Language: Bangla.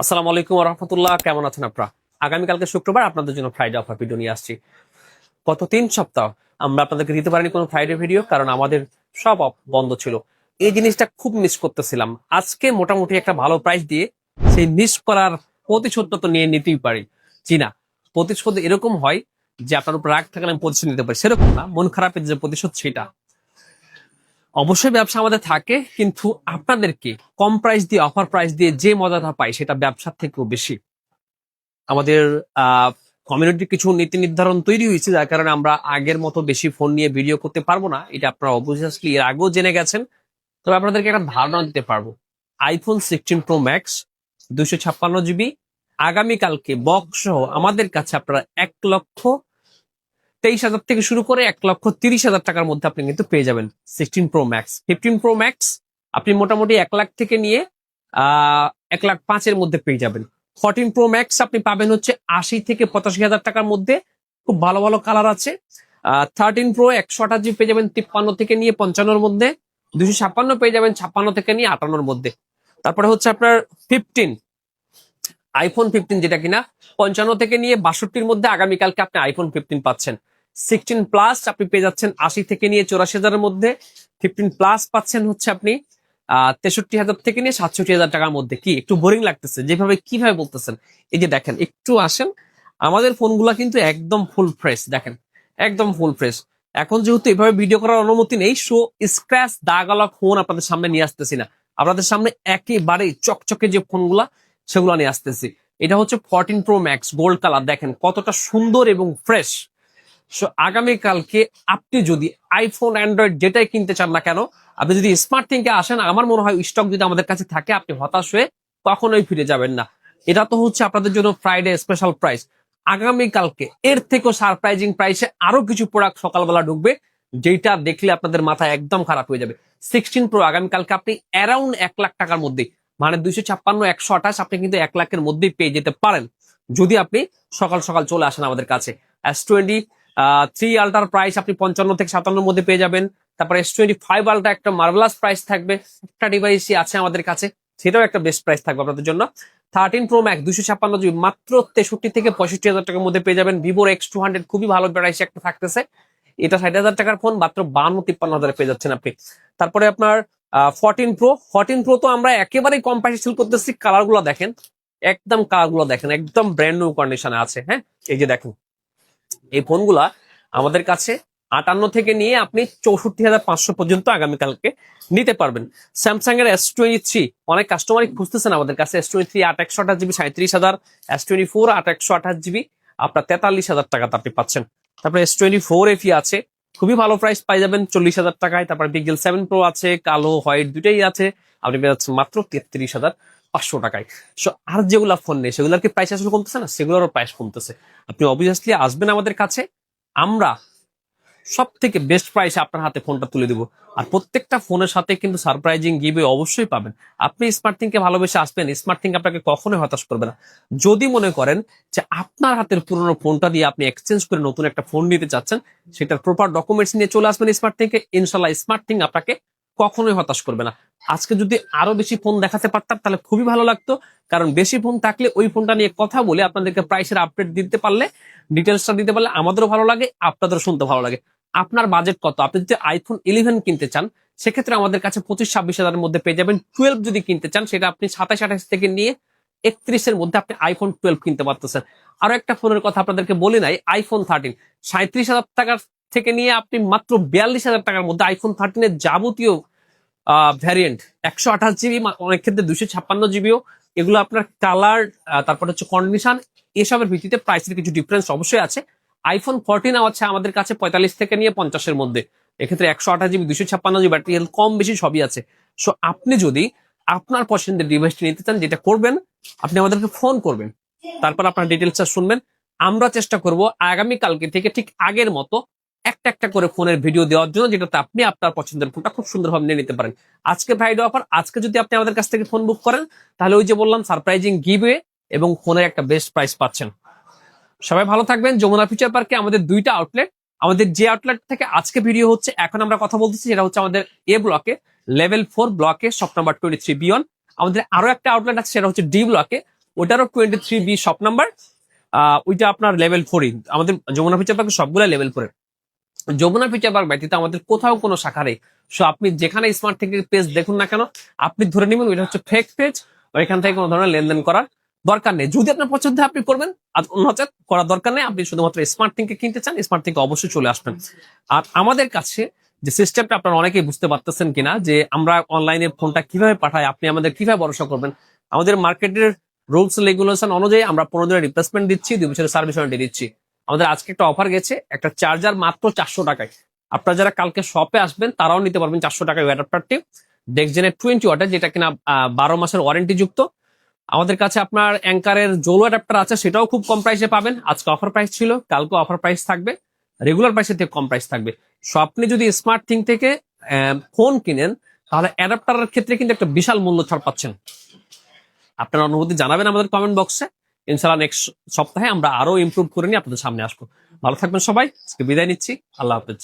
আসসালামু আলাইকুম রহমতুল্লাহ, কেমন আছেন আপনারা? আগামীকালকে শুক্রবার আপনাদের জন্য ফ্রাইডে অফার ভিডিও নিয়ে আসছি। গত 3 সপ্তাহ আমরা আপনাদেরকে দিতে পারিনি কোনো ফ্রাইডে ভিডিও, কারণ আমাদের সব অফ বন্ধ ছিল। এই জিনিসটা খুব মিস করতেছিলাম। আজকে মোটামুটি একটা ভালো প্রাইস দিয়ে সেই মিস করার প্রতিশোধটা তো নিয়ে নিতেই পারি। জি না, প্রতিশোধ এরকম হয় যে আপনার উপর রাগ থাকলে আমি প্রতিশোধ নিতে পারি, সেরকম না। মন খারাপের যে প্রতিশোধ সেটা অবশ্যই ব্যবসা আমাদের থাকে, কিন্তু আপনাদেরকে কম প্রাইস দিয়ে, অফার প্রাইস দিয়ে যে মজাটা পাই সেটা ব্যবসার থেকেও বেশি। আমাদের কমিউনিটির কিছু নীতি নির্ধারণ তৈরি হয়েছে, যার কারণে আমরা আগের মতো বেশি ফোন নিয়ে ভিডিও করতে পারবো না। এটা আপনারা অবভিয়াসলি এর আগেও জেনে গেছেন, তবে আপনাদেরকে একটা ধারণা দিতে পারবো। আইফোন 16 প্রো ম্যাক্স 256 জিবি আগামীকালকে বক্স সহ আমাদের কাছে আপনারা 1,23,000 থেকে শুরু করে 1,30,000 টাকার মধ্যে আপনি কিন্তু পেয়ে যাবেন 16 প্রো ম্যাক্স। 15 প্রো ম্যাক্স আপনি মোটামুটি 1 লাখ থেকে নিয়ে 1,05,000-এর মধ্যে পেয়ে যাবেন। 14 প্রো ম্যাক্স আপনি পাবেন হচ্ছে 80 থেকে 85,000 টাকার মধ্যে। খুব ভালো ভালো কালার আছে। 13 প্রো 128 জিবি পেয়ে যাবেন 53 থেকে নিয়ে 55-র মধ্যে। 256 পেয়ে যাবেন 56 থেকে নিয়ে 58-র মধ্যে। তারপরে হচ্ছে আপনার 15 আইফোন 15, যেটা কিনা 55 থেকে নিয়ে 62-র মধ্যে। আগামীকালকে আপনি আইফোন 15 পাচ্ছেন। 16 প্লাস আপনি পেয়ে যাচ্ছেন 80 থেকে নিয়ে 84,000-এর মধ্যে। 15 প্লাস পাচ্ছেন হচ্ছে আপনি 63,000 থেকে নিয়ে 67,000 টাকার মধ্যে। কি একটু বোরিং লাগতেছে যেভাবে, কিভাবে বলতেছেন? এই যে দেখেন, একটু আসেন, আমাদের ফোনগুলা কিন্তু একদম ফুল ফ্রেশ। দেখেন, একদম ফুল ফ্রেশ। এখন যেহেতু এভাবে ভিডিও করার অনুমতি নেই, সো স্ক্র্যাচ দাগওয়ালা ফোন আপনাদের সামনে নিয়ে আসতেছি না। আপনাদের সামনে একেবারে চকচকে যে ফোনগুলা সেগুলো নিয়ে আসতেছি। এটা হচ্ছে 14 প্রো ম্যাক্স গোল্ড কালার। দেখেন কতটা সুন্দর এবং ফ্রেশ। সো আগামীকালকে আপনি যদি আইফোন, অ্যান্ড্রয়েড যেটাই কিনতে চান না কেন, আপনি যদি স্মার্ট থিংকে আসেন, আমার মনে হয় স্টক যদি আমাদের কাছে থাকে, আপনি হতাশ হয়ে কখনোই ফিরে যাবেন না। এটা তো হচ্ছে আপনাদের জন্য ফ্রাইডে স্পেশাল প্রাইস। আগামীকালকে এর থেকেও সারপ্রাইজিং প্রাইসে আরো কিছু প্রোডাক্ট সকালবেলা ঢুকবে, যেটা দেখলে আপনাদের মাথা একদম খারাপ হয়ে যাবে। 16 প্রো আগামীকালকে আপনি অ্যারাউন্ড 1 লাখ টাকার মধ্যে, মানে 256, 128 আপনি কিন্তু 1 লাখের মধ্যেই পেয়ে যেতে পারেন, যদি আপনি সকাল সকাল চলে আসেন আমাদের কাছে। S23 আলট্রার প্রাইস আপনি 55 থেকে 57-র মধ্যে পেয়ে যাবেন। তারপরে S25 আলট্রা একটা মার্ভেলাস প্রাইস থাকবে। একটা ডিভাইসই আছে আমাদের কাছে, সেটাও একটা বেস্ট প্রাইস থাকবে আপনাদের জন্য। 13 প্রো ম্যাক্স 256 জিবি মাত্র 63 থেকে 65,000 টাকার মধ্যে পেয়ে যাবেন। ভিভোর X200 খুবই ভালো প্রাইস একটা থাকতেছে। এটা 60,000 টাকার ফোন, মাত্র 52-53 পেয়ে যাচ্ছেন আপনি। তারপরে আপনার 14 প্রো তো আমরা একেবারেই কম প্রাইসে সেল করতেছি। কালার গুলো দেখেন, একদম কালার গুলো দেখেন, একদম ব্র্যান্ড নিউ কন্ডিশনে আছে। হ্যাঁ, এই যে দেখেন, এই ফোনগুলা আমাদের কাছে 58 থেকে নিয়ে আপনি 64,500 পর্যন্ত আগামীকালকে নিতে পারবেন। স্যামসাং এর S23 অনেক কাস্টমারই খুঁজতেছেন আমাদের কাছে। S23 8/128 জিবি 37,000, S24 8/128 জিবি আপনার 43,000 টাকাতে আপনি পাচ্ছেন। তারপরে S24 FE আছে, খুবই ভালো প্রাইস পাই যাবেন 40,000 টাকায়। তারপরে পিক্সেল 7 প্রো আছে, কালো হোয়াইট দুটাই আছে, আপনি পেয়ে যাচ্ছেন মাত্র 33,500 টাকায়। সো আর যেগুলা ফোন নেই সেগুলোর কি প্রাইস আসলে কমতেছে না? সেগুলোরও প্রাইস কমতেছে। আপনি অবভিয়াসলি আসবেন আমাদের কাছে, আমরা সব থেকে বেস্ট প্রাইসে আপনার হাতে ফোনটা তুলে দিব। আর প্রত্যেকটা ফোনের সাথে কিন্তু সারপ্রাইজিং গিভওয়ে অবশ্যই পাবেন। আপনি স্মার্ট থিংকে ভালোবেসে আসবেন, স্মার্ট থিং আপনাকে কখনোই হতাশ করবে না। যদি মনে করেন যে আপনার হাতের পুরোনো ফোনটা দিয়ে আপনি এক্সচেঞ্জ করে নতুন একটা ফোন নিতে চাচ্ছেন, সেটার প্রপার ডকুমেন্টস নিয়ে চলে আসবেন স্মার্ট থিংকে। ইনশাল্লাহ স্মার্ট থিং আপনাকে কখনোই হতাশ করবে না। আজকে যদি আরো বেশি ফোন দেখাতে পারতাম তাহলে খুবই ভালো লাগতো, কারণ বেশি ফোন থাকলে ওই ফোনটা নিয়ে কথা বলে আপনাদেরকে প্রাইসের আপডেট দিতে পারলে, ডিটেলসটা দিতে পারলে আমাদেরও ভালো লাগে, আপনাদেরও শুনতে ভালো লাগে। আপনার বাজেট কত? আপনি যদি আইফোন 11 কিনতে চান, সেক্ষেত্রে আমাদের কাছে 25-26 হাজারের মধ্যে পেয়ে যাবেন। 12 যদি কিনতে চান, সেটা আপনি 27-28 থেকে নিয়ে 31-এর মধ্যে আপনি আইফোন 12 কিনতে পারতেছেন। আরো একটা ফোনের কথা আপনাদেরকে বলি নাই, আইফোন 13 37,000 টাকার থেকে নিয়ে আপনি মাত্র 42,000 টাকার মধ্যে আইফোন 13-এর যাবতীয় ভ্যারিয়েন্ট 128 জিবি, অনেক ক্ষেত্রে 256 জিবিও, এগুলো আপনার কালার, তারপর হচ্ছে কন্ডিশন, এসবের ভিত্তিতে প্রাইসের কিছু ডিফারেন্স অবশ্যই আছে। আইফোন 14 আছে আমাদের কাছে 45 থেকে নিয়ে 50-এর মধ্যে। এক্ষেত্রে 128 জিবি, 256 জিবি, ব্যাটারি হেলথ কম বেশি সবই আছে। সো আপনি যদি আপনার পছন্দের ডিভাইসটি নিতে চান, যেটা করবেন আপনি আমাদেরকে ফোন করবেন, তারপর আপনার ডিটেলসটা শুনবেন। আমরা চেষ্টা করব আগামীকালকে থেকে ঠিক আগের মতো একটা একটা করে ফোনের ভিডিও দেওয়ার জন্য, যেটাতে আপনি আপনার পছন্দের ফোনটা খুব সুন্দরভাবে নিয়ে নিতে পারেন। আজকে ফ্রাইডে অফার, আজকে যদি আপনি আমাদের কাছ থেকে ফোন বুক করেন, তাহলে ওই যে বললাম সারপ্রাইজিং গিভওয়ে এবং ফোনের একটা বেস্ট প্রাইস পাচ্ছেন। সবাই ভালো থাকবেন। যমুনা ফিউচার পার্কে আমাদের 2টা আউটলেট। আমাদের যে আউটলেট থেকে আজকে ভিডিও হচ্ছে, এখন আমরা কথা বলতেছি, সেটা হচ্ছে আমাদের এ ব্লকে, লেভেল 4 ব্লকে, শপ নাম্বার 23 বিয়ন। আমাদের আরো একটা আউটলেট আছে, সেটা হচ্ছে ডি ব্লকে, ওটারও 23B শপ নাম্বার। ওইটা আপনার লেভেল 4। আমাদের যমুনা ফিচার পার্ক সবগুলা লেভেল 4। যমুনা ফিচার পার্ক ব্যতীত আমাদের কোথাও কোনো শাখা নেই। সো আপনি যেখানে স্মার্ট থেকে পেজ দেখুন না কেন, আপনি ধরে নেবেন ওইটা হচ্ছে ফেক পেজ, ওইখান থেকে কোনো ধরনের লেনদেন করার দরকার নেই। যদি আপনার পছন্দ হয় আপনি করবেন, আর অন্যথায় করার দরকার নেই। আপনি শুধুমাত্র স্মার্ট থেকে কিনতে চান, স্মার্ট থেকে অবশ্যই চলে আসবেন। আর আমাদের কাছে যে সিস্টেমটা আপনারা অনেকেই বুঝতে পারতেছেন কিনা, যে আমরা অনলাইনে ফোনটা কিভাবে পাঠাই, আপনি আমাদের কিভাবে ভরসা করবেন। আমাদের মার্কেটের রুলস রেগুলেশন অনুযায়ী আমরা 15 দিনের রিপ্লেসমেন্ট দিচ্ছি, 2 বছরের সার্ভিস ওয়ারেন্টি দিচ্ছি। আমাদের আজকে একটা অফার গেছে, একটা চার্জার মাত্র 400 টাকায়। আপনারা যারা কালকে শপে আসবেন তারাও নিতে পারবেন 400 টাকায় অ্যাডাপ্টারটি, ডেক্সজেনের 20 ওয়াটের, যেটা কিনা 12 মাসের ওয়ারেন্টি যুক্ত। আমাদের কাছে আপনার অ্যাঙ্কারের জোলো অ্যাডাপ্টার আছে, সেটাও খুব কম প্রাইসে পাবেন। আজকে অফার প্রাইস ছিল, কালকে অফার প্রাইস থাকবে, রেগুলার প্রাইসের থেকে কম প্রাইস থাকবে। সো আপনি যদি স্মার্ট থিং থেকে ফোন কিনেন, তাহলে অ্যাডাপ্টারের ক্ষেত্রে কিন্তু একটা বিশাল মূল্য ছাড় পাচ্ছেন। আপনার অনুভূতি জানাবেন আমাদের কমেন্ট বক্সে। ইনশাআল্লাহ নেক্সট সপ্তাহে আমরা আরো ইমপ্রুভ করে নিয়ে আপনাদের সামনে আসবো। ভালো থাকবেন সবাই, আজকে বিদায় নিচ্ছি, আল্লাহ হাফেজ।